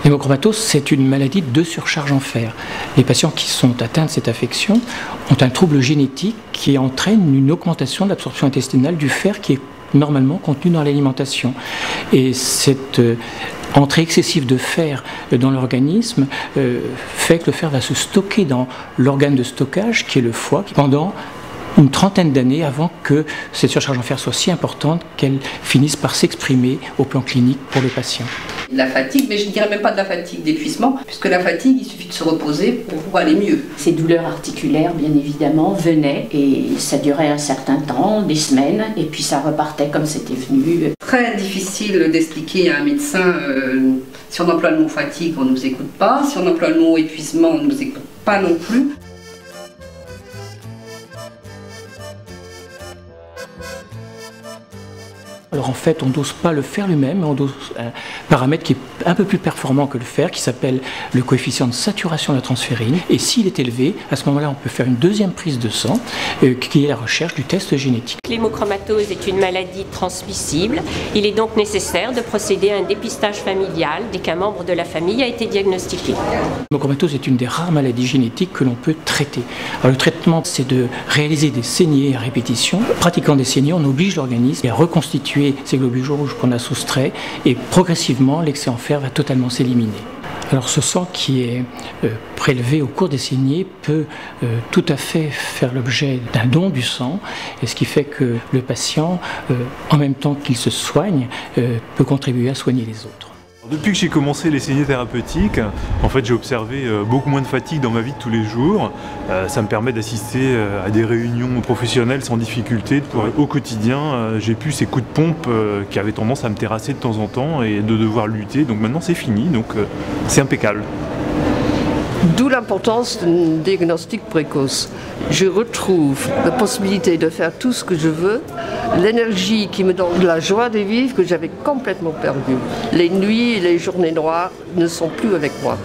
L'hémochromatose, c'est une maladie de surcharge en fer. Les patients qui sont atteints de cette affection ont un trouble génétique qui entraîne une augmentation de l'absorption intestinale du fer qui est normalement contenu dans l'alimentation. Et cette entrée excessive de fer dans l'organisme fait que le fer va se stocker dans l'organe de stockage qui est le foie pendant une trentaine d'années avant que cette surcharge en fer soit si importante qu'elle finisse par s'exprimer au plan clinique pour le patient. La fatigue, mais je ne dirais même pas de la fatigue, d'épuisement, puisque la fatigue, il suffit de se reposer pour aller mieux. Ces douleurs articulaires, bien évidemment, venaient et ça durait un certain temps, des semaines, et puis ça repartait comme c'était venu. Très difficile d'expliquer à un médecin, si on emploie le mot fatigue, on ne nous écoute pas, si on emploie le mot épuisement, on ne nous écoute pas non plus. Alors en fait, on ne dose pas le fer lui-même, on dose un paramètre qui est un peu plus performant que le fer, qui s'appelle le coefficient de saturation de la transférine. Et s'il est élevé, à ce moment-là, on peut faire une deuxième prise de sang, qui est la recherche du test génétique. L'hémochromatose est une maladie transmissible. Il est donc nécessaire de procéder à un dépistage familial dès qu'un membre de la famille a été diagnostiqué. L'hémochromatose est une des rares maladies génétiques que l'on peut traiter. Alors le traitement, c'est de réaliser des saignées à répétition. Pratiquant des saignées, on oblige l'organisme à reconstituer ces globules rouges qu'on a soustraits et progressivement l'excès en fer va totalement s'éliminer. Alors ce sang qui est prélevé au cours des saignées peut tout à fait faire l'objet d'un don du sang, et ce qui fait que le patient, en même temps qu'il se soigne, peut contribuer à soigner les autres. Depuis que j'ai commencé les saignées thérapeutiques, en fait j'ai observé beaucoup moins de fatigue dans ma vie de tous les jours. Ça me permet d'assister à des réunions professionnelles sans difficulté. Au quotidien, j'ai plus ces coups de pompe qui avaient tendance à me terrasser de temps en temps et de devoir lutter. Donc maintenant c'est fini, donc c'est impeccable. D'où l'importance d'un diagnostic précoce. Je retrouve la possibilité de faire tout ce que je veux, l'énergie qui me donne de la joie de vivre que j'avais complètement perdue. Les nuits et les journées noires ne sont plus avec moi.